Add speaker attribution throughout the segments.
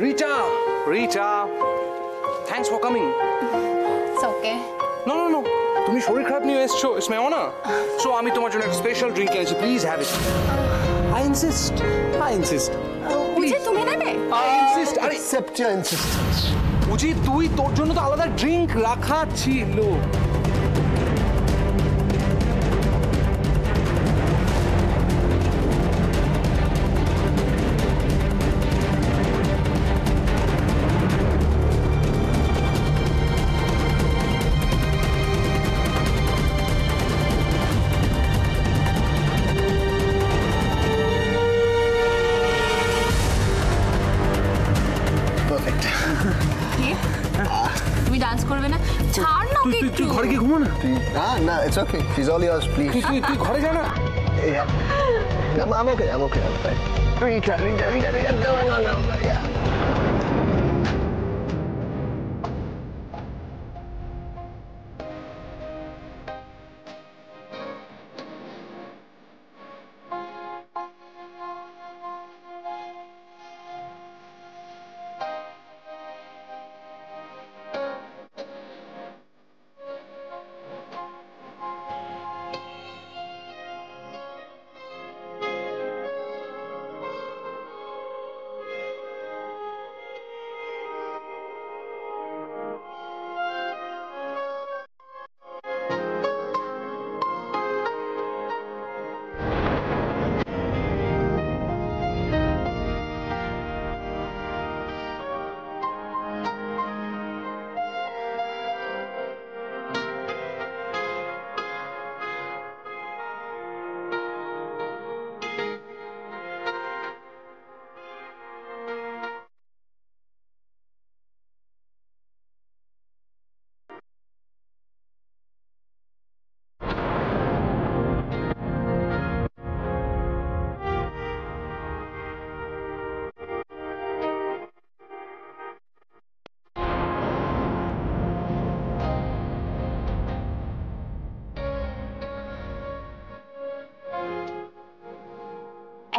Speaker 1: Rita, Rita, thanks for coming.
Speaker 2: It's okay.
Speaker 1: No. তুমি শরীর খারাপ নিয়ে এসছো, স্মেও না? So আমি তোমার জন্য একটা স্পেশাল ড্রিঙ্ক এনেছি, please have it. I insist.
Speaker 2: উজি তুমি নেবে?
Speaker 1: I insist. আরে
Speaker 3: Accept your insistence.
Speaker 1: উজি তুই তোর জন্য তো আলাদা ড্রিঙ্ক রাখা ছিল।
Speaker 2: তুমি ডান্স করবে না? ছাড় না ওকে একটু।
Speaker 1: তুই ঘরে গিয়ে ঘুমো না।
Speaker 3: No, it's okay. She's all yours, please.
Speaker 1: তুই ঘরে যা না।
Speaker 3: Yeah. I'm okay. I'm fine. Rita. No. Yeah.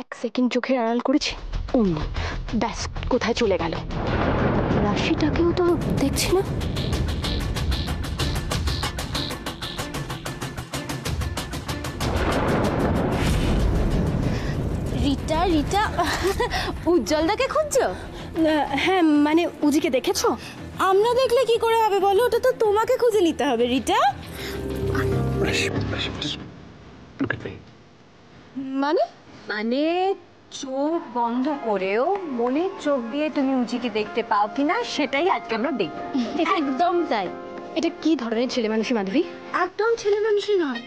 Speaker 4: এক সেকেন্ড চোখের আড়াল করেছি, ব্যাস কোথায় চলে গেল। রাশিটাকেও তো দেখছি না।
Speaker 2: রিটা উজ্জ্বলদাকে খুঁজছো?
Speaker 4: হ্যাঁ, মানে উজিকে দেখেছো?
Speaker 2: আমরা দেখলে কি করে হবে বলো? ওটা তো তোমাকে খুঁজে নিতে হবে রিটা।
Speaker 4: মানে চোখ বন্ধ করেও মনের চোখ দিয়ে তুমি উজিকে দেখতে পাও কিনা সেটাই আজকে আমরা দেখব।
Speaker 2: একদম তাই।
Speaker 4: এটা কি ধরনের ছেলে মানুষই মাধবী?
Speaker 2: একদম ছেলে মানুষই নয়।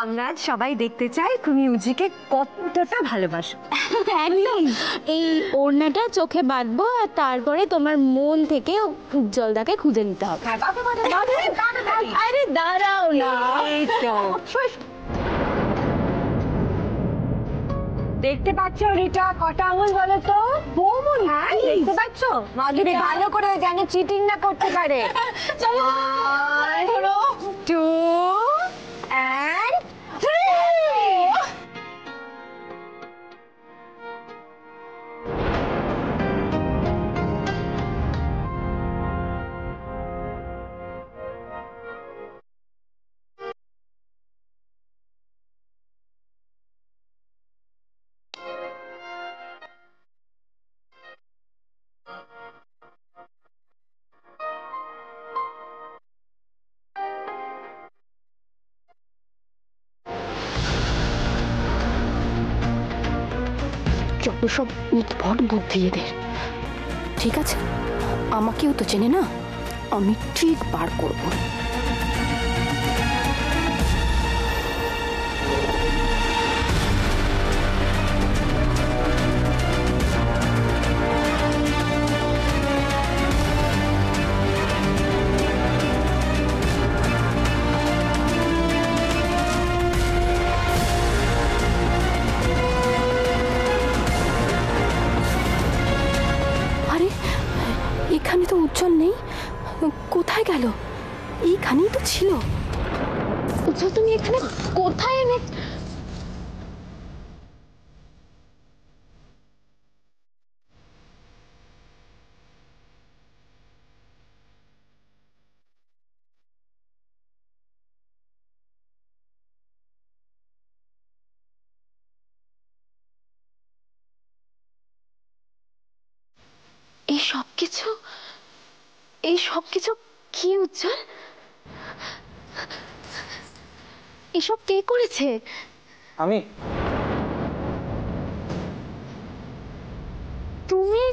Speaker 4: আমরা আজ সবাই দেখতে চাই তুমি উজিকে কতটা ভালোবাসো।
Speaker 2: একদম। এই ওড়নাটা চোখে বাঁধবো আর তারপরে তোমার মন থেকে উজ্জ্বলদাকে খুঁজে নিতে হবে।
Speaker 4: আরে দাঁড়াও না, এই তো দেখতে পাচ্ছ রিটা কটা আঙুল বলো তো? হ্যাঁ, দেখতে পাচ্ছ? মাধুরী ভালো করে যেন চিটিং না করতে পারে। চলো 1 2 and 3 যত সব উদ্ভট বুদ্ধি এদের। ঠিক আছে, আমাকেও তো চেনে না, আমি ঠিক বার করবো। এখানে তো উজ্জ্বল নেই, কোথায় গেল? এইখানেই তো ছিল। উজ্জ্বল তুমি এখানে কোথায় এনে?
Speaker 2: সবকিছু এই সবকিছু কি উজ্জ্বল? এসব কে করেছে?
Speaker 1: আমি
Speaker 2: তুমি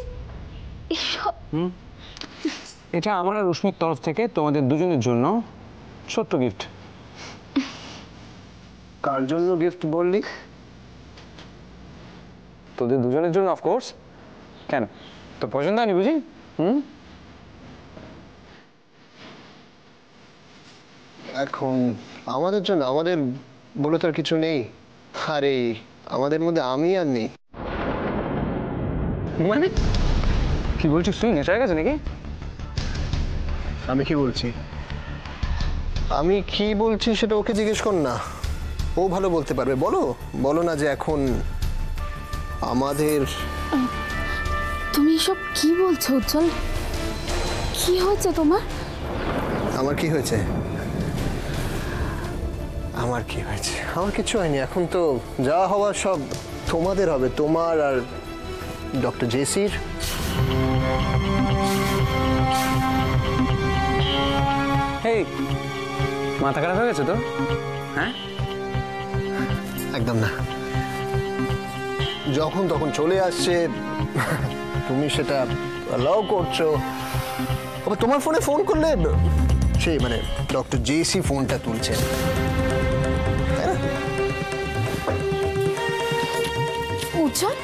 Speaker 2: এসব
Speaker 1: এটা আমার আর রশ্মির তরফ থেকে তোমাদের দুজনের জন্য ছোট্ট গিফট।
Speaker 3: কার জন্য গিফট বললি?
Speaker 1: তোদের দুজনের জন্য অফকোর্স। কেন, তোর পছন্দ হয়নি বুঝি?
Speaker 3: এখন আমাদের জন্য? আমাদের বলে তো আর কিছু নেই। আরে আমাদের মধ্যে আমি আর নেই।
Speaker 1: মানে কি বলছিস তুই, নেশা হয়ে গেছে নাকি?
Speaker 3: আমি কি বলছি? আমি কি বলছি সেটা ওকে জিজ্ঞেস কর না, ও ভালো বলতে পারবে। বলো বলো না যে এখন আমাদের।
Speaker 2: তুমি এসব কি বলছো উজ্জ্বল? কি হয়েছে তোমার?
Speaker 3: আমার কি হয়েছে? আমার কি হয়েছে? আমার কিছু হয়নি। এখন তো যা হওয়ার সব তোমাদের হবে, তোমার আর ডক্টর জেসির।
Speaker 1: হেই, মাথা খারাপ হয়ে গেছে তো? হ্যাঁ,
Speaker 3: একদম না। যখন তখন চলে আসছে, তুমি সেটা অ্যালাউ করছো। আবার তোমার ফোনে ফোন করলে সেই মানে ডক্টর জেসি ফোনটা তুলছে।
Speaker 2: উজ্জ্বল,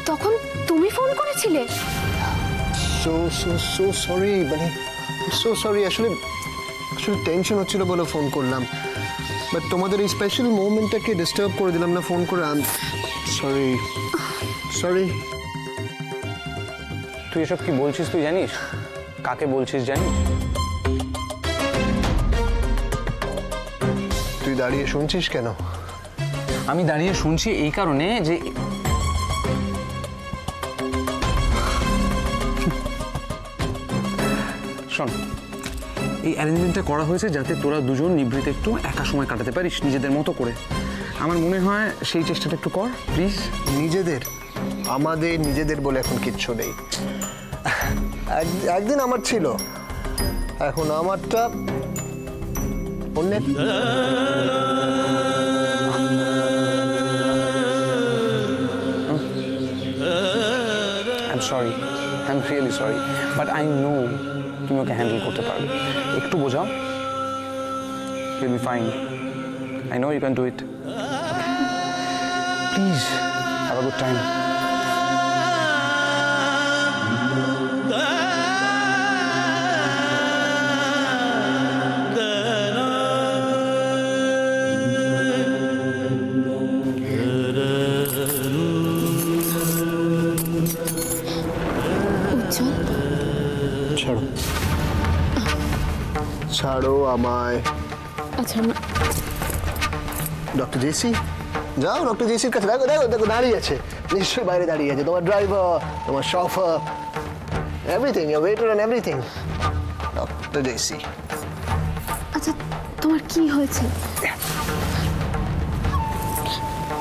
Speaker 2: তখন তুমি ফোন করেছিলে?
Speaker 3: সো সো সো সরি, মানে সো সরি। আসলে আসলে টেনশন হচ্ছিল বলে ফোন করলাম, বাট তোমাদের এই স্পেশাল মোমেন্টটাকে ডিস্টার্ব করে দিলাম না ফোন করে। Sorry sorry.
Speaker 1: তুই এসব কি বলছিস তুই জানিস? কাকে বলছিস জানিস?
Speaker 3: তুই দাঁড়িয়ে শুনছিস কেন?
Speaker 1: আমি দাঁড়িয়ে শুনছি এই কারণে যে শোন, এই অ্যারেঞ্জমেন্টটা করা হয়েছে যাতে তোরা দুজন নিভৃতে একটু একা সময় কাটাতে পারিস নিজেদের মতো করে। আমার মনে হয় সেই চেষ্টাটা একটু কর প্লিজ।
Speaker 3: নিজেদের? আমাদের নিজেদের বলে এখন কিচ্ছু নেই। একদিন আমার ছিল, এখন আমারটা অন্যের।
Speaker 1: I'm sorry, I'm really sorry, but I know তুমি ওকে হ্যান্ডেল করতে পারবে। একটু বোঝাও, you'll be fine. I know you can do it. Please, have a good time.
Speaker 2: উজ্জ্বল,
Speaker 3: ছাড়ো ছাড়ো আমায়।
Speaker 2: আচ্ছা
Speaker 3: ডক্টর জেসি, যাও ডক্টর জেসির কাছে। দেখো দেখো দেখো, দাঁড়িয়ে আছে, নিশ্চয়ই বাইরে দাঁড়িয়ে আছে তোমার ড্রাইভার, তোমার chauffeur, everything, your waiter and everything. Doctor J C.
Speaker 2: আচ্ছা, তোমার কি হয়েছে?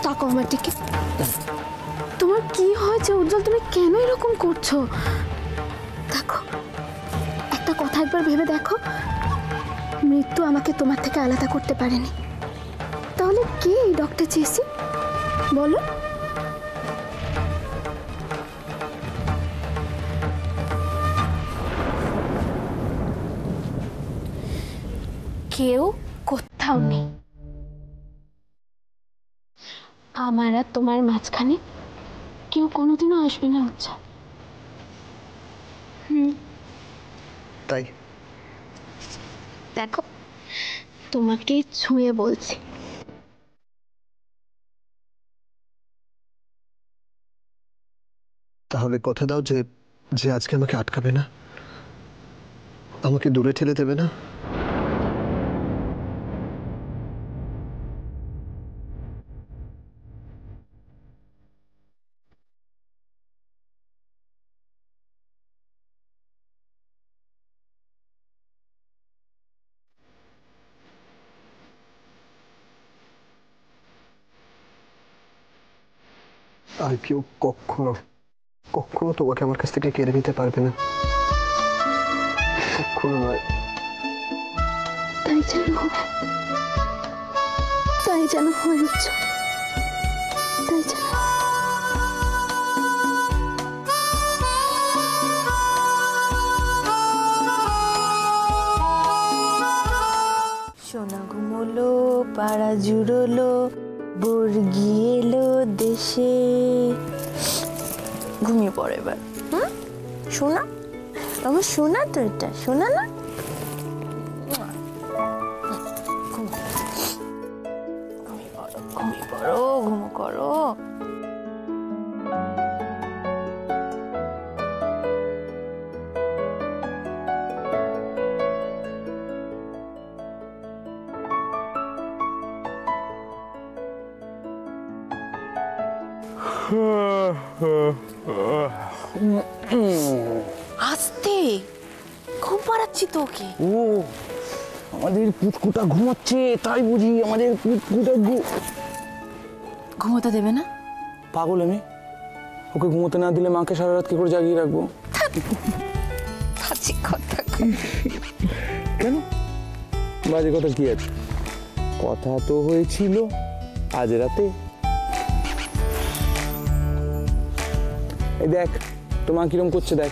Speaker 2: তাকাও আমার দিকে। তোমার কি হয়েছে উজ্জ্বল? তুমি কেন এরকম করছো? দেখো, একটা কথা একবার ভেবে দেখো, মৃত্যু আমাকে তোমার থেকে আলাদা করতে পারেনি, তাহলে কে এই ডক্টর জেসি বলো? কেউ কোথাও নেই, আমার আর তোমার মাঝখানে কেউ কোনোদিনও আসবে না উজ্জ্বল।
Speaker 3: তাই
Speaker 2: দেখো, তোমাকে ছুঁয়ে বলছি,
Speaker 3: তাহলে কথা দাও যে যে আজকে আমাকে আটকাবে না, আমাকে দূরে ঠেলে দেবে না। আর কেউ কখনো কখনো তোমাকে আমার কাছ থেকে কেড়ে নিতে পারবে না, কখনো নয়।
Speaker 2: তাই যেন হয়, তাই যেন হয় উজ্জ্বল, তাই যেন।
Speaker 5: সোনা ঘুমোলো, পাড়া জুড়োলো, বর্গি এলো দেশে। ঘুমিয়ে পড়ে এবার। সোনা, আমার সোনা তো এটা, সোনা না? ঘুমিয়ে পড়ো, ঘুমো করো। আস্তে, ঘুম পাড়াচ্ছি তোকে।
Speaker 1: ও আমাদের পুচকুটা ঘুমাচ্ছে, তাই বুঝি আমাদের পুচকুটা
Speaker 5: ঘুমোতে দেবে না?
Speaker 1: পাগল আমি? ওকে ঘুমোতে না দিলে মাকে সারা রাত কি করে জাগিয়ে রাখবো?
Speaker 5: বাজে কথা।
Speaker 1: কেন বাজে কথা কি আছে? কথা তো হয়েছিল আজ রাতে। এই দেখ তোমার কিরম করছে, দেখ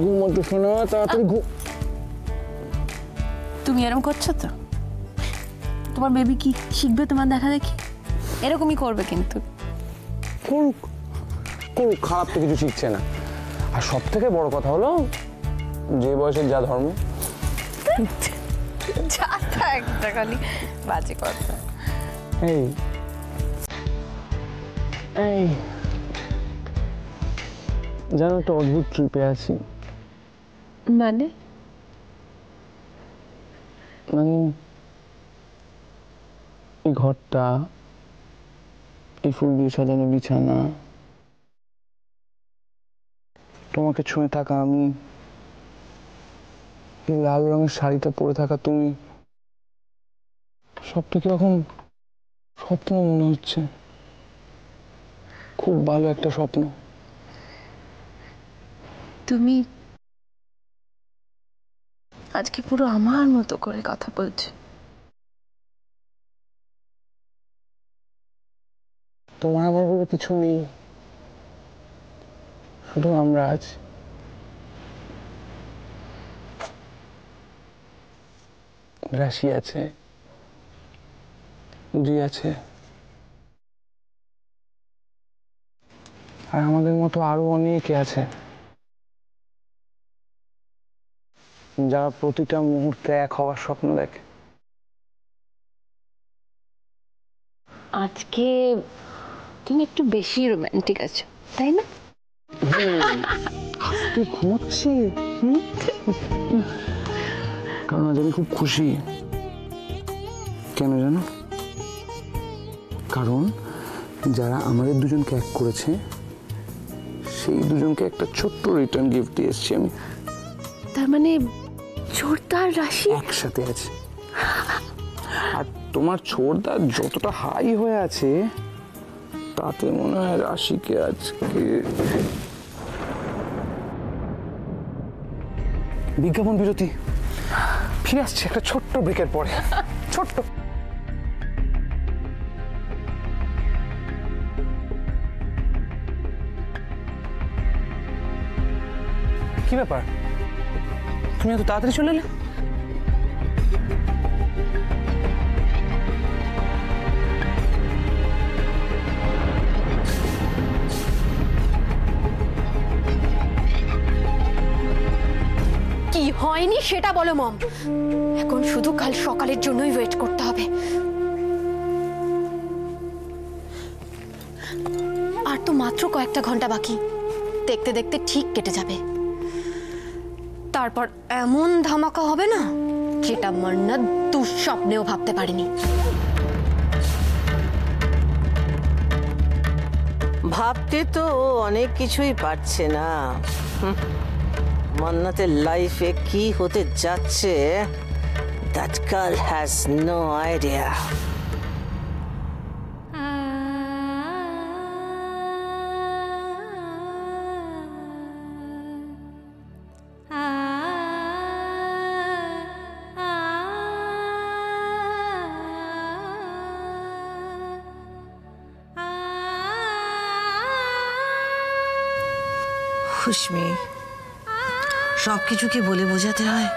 Speaker 1: ঘুমোতে শোনা, তাড়াতাড়ি ঘুম।
Speaker 5: তুমি এরকম করছো তো? তোমার বেবি কি শিখবে তোমার দেখা দেখি? এরকমই করবে কিন্তু।
Speaker 1: করুক করুক, খারাপ তো কিছু শিখছে না। আর সব থেকে বড় কথা হলো যে বয়সের যা ধর্ম।
Speaker 5: যা একটা খালি বাজে কথা।
Speaker 1: এই এই জানো একটা অদ্ভুত ট্রিপে আছি।
Speaker 5: মানে?
Speaker 1: মানে এই ঘরটা, এই ফুল দিয়ে সাজানো বিছানা, তোমাকে ছুঁয়ে থাকা আমি, এই লাল রঙের শাড়িটা পরে থাকা তুমি, সবটা কিরকম স্বপ্ন মনে হচ্ছে। খুব ভালো একটা স্বপ্ন।
Speaker 5: তুমি আজকে পুরো আমার মতো করে কথা বলছো।
Speaker 1: তোমার আমার বলে কিছু নেই, শুধু আমরা আছি। রাশি আছে, উজি আছে, আর আমাদের মতো আরো অনেকে আছে যারা প্রতিটা মুহূর্তে এক হওয়ার স্বপ্ন দেখে।
Speaker 5: আজকে তুমি একটু বেশি রোমান্টিক আছো, তাই না?
Speaker 1: তুই ঘুমোচ্ছি? কারণ আজ আমি খুব খুশি। কেন জানো? কারণ যারা আমাদের দুজনকে এক করেছে সেই দুজনকে একটা ছোট্ট রিটার্ন গিফট দিয়ে এসেছি আমি।
Speaker 5: তার মানে ছোটদার রাশি
Speaker 1: একসাথে আছে। আর তোমার ছোটদার যতটা হাই হয়ে আছে তাতে মনে হয় রাশিকে আজকে। বিজ্ঞাপন বিরতি ফিরে আসছে একটা ছোট্ট ব্রেকের পরে। ছোট্ট কি ব্যাপার, তুমি এত তাড়াতাড়ি চলে এলে?
Speaker 6: কি হয়নি সেটা বলো মম। এখন শুধু কাল সকালের জন্যই ওয়েট করতে হবে। আর তো মাত্র কয়েকটা ঘন্টা বাকি, দেখতে দেখতে ঠিক কেটে যাবে। তারপর এমন ধামাকা হবে না যেটা মান্নাত দুঃস্বপ্নেও ভাবতে পারেনি।
Speaker 7: ভাবতে তো ও অনেক কিছুই পারছে না। মান্নাতের লাইফে কি হতে যাচ্ছে that girl has no idea.
Speaker 8: খুশমি, সব কিছু কি বলে বোঝাতে হয়?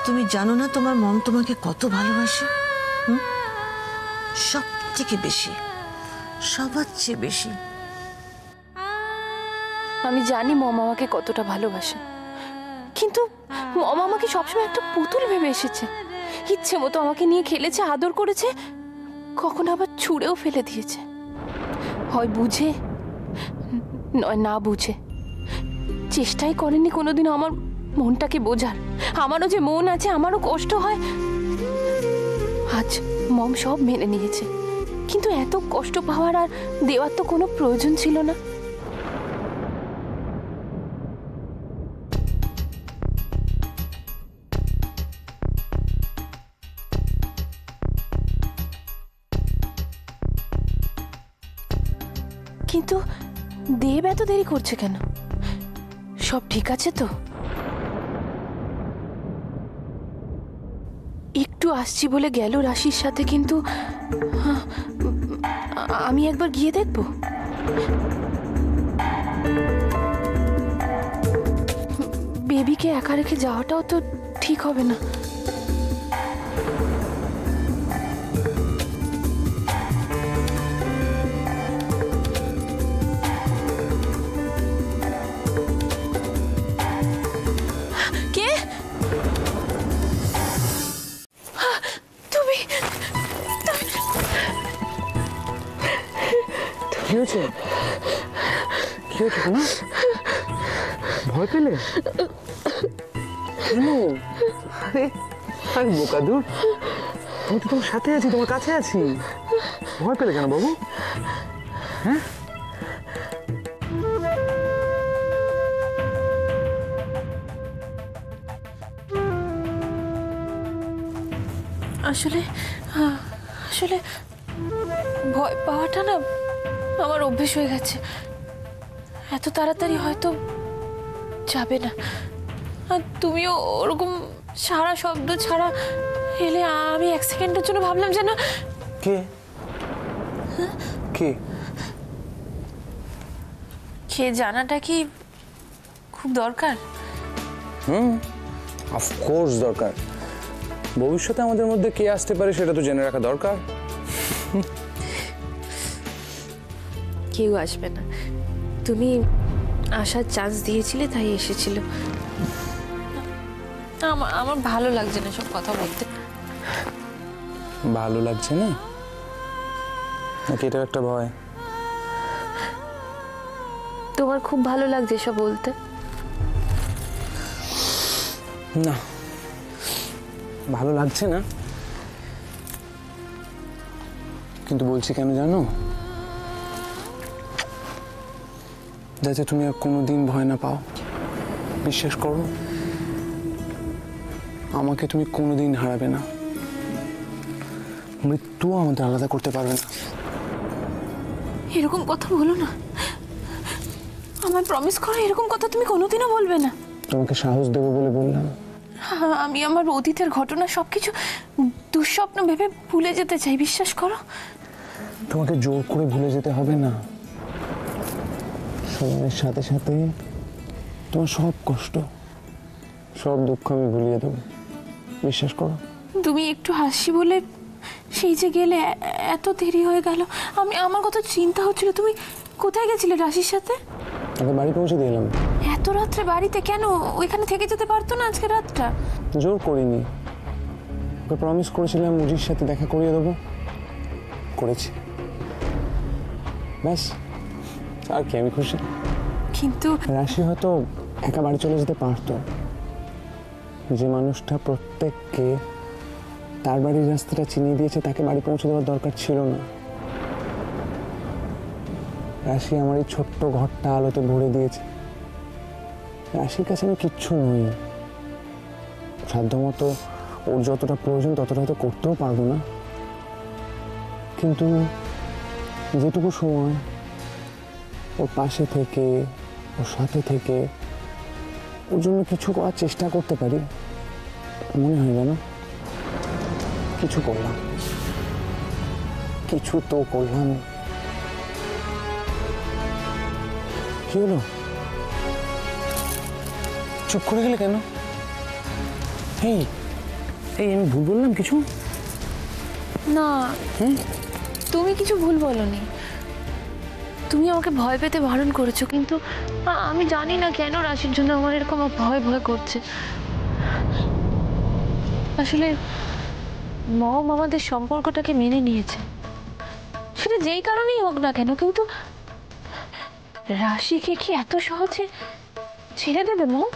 Speaker 8: তুমি জানো না তোমার মম তোমাকে কত ভালোবাসে? সব থেকে বেশি, সবার চেয়ে বেশি।
Speaker 5: আমি জানি মম আমাকে কতটা ভালোবাসে, কিন্তু মম আমাকে সবসময় একটা পুতুল ভেবে এসেছে। ইচ্ছে মতো আমাকে নিয়ে খেলেছে, আদর করেছে, কখনো আবার ছুঁড়েও ফেলে দিয়েছে। হয় বুঝে নয় না বুঝে, চেষ্টাই করেনি কোনোদিন আমার মনটাকে বোঝার। আমারও যে মন আছে, আমারও কষ্ট হয়। আজ মম সব মেনে নিয়েছে, কিন্তু এত কষ্ট পাওয়ার আর দেওয়ার তো কোনো প্রয়োজন ছিল না। কিন্তু দেব এত দেরি করছে কেন? সব ঠিক আছে তো? একটু আসছি বলে গেল রাশির সাথে, কিন্তু আমি একবার গিয়ে দেখব। বেবিকে একা রেখে যাওয়াটাও তো ঠিক হবে না। কে তুমি?
Speaker 1: কি হয়েছে? কি হয়েছে না? ভয় পেলে কেন? আরে আরে বোকাদুর, আমি তো তোমার সাথে আছি, তোমার কাছে আছি। ভয় পেলে কেন বাবু? হ্যাঁ,
Speaker 5: আসলে আসলে ভয় পাওয়াটা না আমার অভ্যেস হয়ে গেছে। এত তাড়াতাড়ি হয়তো যাবে না। আর তুমিও ওরকম সারা শব্দ ছাড়া এলে আমি এক সেকেন্ডের জন্য ভাবলাম যেন
Speaker 1: কে কে
Speaker 5: কে জানাটা কি খুব দরকার?
Speaker 1: অফকোর্স দরকার। ভবিষ্যতে আমাদের মধ্যে কে আসতে পারে সেটা তো জেনে রাখা দরকার।
Speaker 5: কেউ আসবে না, তুমি আসার চান্স দিয়েছিলে তাই এসেছিল। আমার ভালো লাগছে না সব কথা বলতে।
Speaker 1: ভালো লাগছে না নাকি এটা একটা ভয়?
Speaker 5: তোমার খুব ভালো লাগছে সব বলতে?
Speaker 1: না, ভালো লাগছে না, কিন্তু বলছি কেন জানো? যাতে তুমি আর কোনোদিন ভয় না পাও। বিশ্বাস করো, আমাকে তুমি কোনোদিন হারাবে না। মৃত্যু আমাদের আলাদা করতে পারবে না।
Speaker 5: এরকম কথা বলো না, আমার প্রমিস করো এরকম কথা তুমি কোনোদিনও বলবে না।
Speaker 1: তোমাকে সাহস দেবো বলে বললাম।
Speaker 5: আমি আমার অতীতের ঘটনা সবকিছু দুঃস্বপ্ন ভেবে ভুলে যেতে চাই, বিশ্বাস করো।
Speaker 1: তোমাকে জোর করে ভুলে যেতে হবে না। সময়ের সাথে সাথে তোমার সব কষ্ট, সব দুঃখ আমি ভুলিয়ে দেবো, বিশ্বাস করো।
Speaker 5: তুমি একটু হাসি বলে সেই যে গেলে, এত দেরি হয়ে গেল। আমার কত চিন্তা হচ্ছিল। তুমি কোথায় গেছিলে রাশির সাথে?
Speaker 1: তাকে বাড়ি পৌঁছে দিলাম।
Speaker 5: এত রাত্রে বাড়িতে কেন? ওইখানে থেকে যেতে পারতো না আজকে রাতটা?
Speaker 1: জোর করিনি, ওকে প্রমিস করেছিলাম মুজির সাথে দেখা করিয়ে দেবো, করেছি, ব্যাস। আর কি, আমি খুশি।
Speaker 5: কিন্তু
Speaker 1: রাশি হয়তো একা বাড়ি চলে যেতে পারতো। যে মানুষটা প্রত্যেককে তার বাড়ির রাস্তাটা চিনিয়ে দিয়েছে, তাকে বাড়ি পৌঁছে দেওয়ার দরকার ছিল না। রাশি আমার এই ছোট্ট ঘরটা আলোতে ভরে দিয়েছে। রাশির কাছে আমি কিচ্ছু নই। সাধ্যমতো ওর যতটা প্রয়োজন ততটা হয়তো করতেও পারবো না, কিন্তু যেটুকু সময় ওর পাশে থেকে, ওর সাথে থেকে ওর জন্য কিছু করার চেষ্টা করতে পারি, মনে হয় যেন কিছু করলাম। কিছু তো করলাম। কি হলো? চুপ করে গেলে কেন? এই এই আমি ভুল বললাম কিছু?
Speaker 5: না, তুমি কিছু ভুল বলনি। তুমি আমাকে ভয় পেতে বারণ করেছো, কিন্তু আমি জানি না কেন রাশির জন্য আমার এরকম ভয় ভয় করছে। আসলে মম আমাদের সম্পর্কটাকে মেনে নিয়েছে, সেটা যেই কারণেই হোক না কেন, কিন্তু রাশিকে কি এত সহজে ছেড়ে দেবে মম?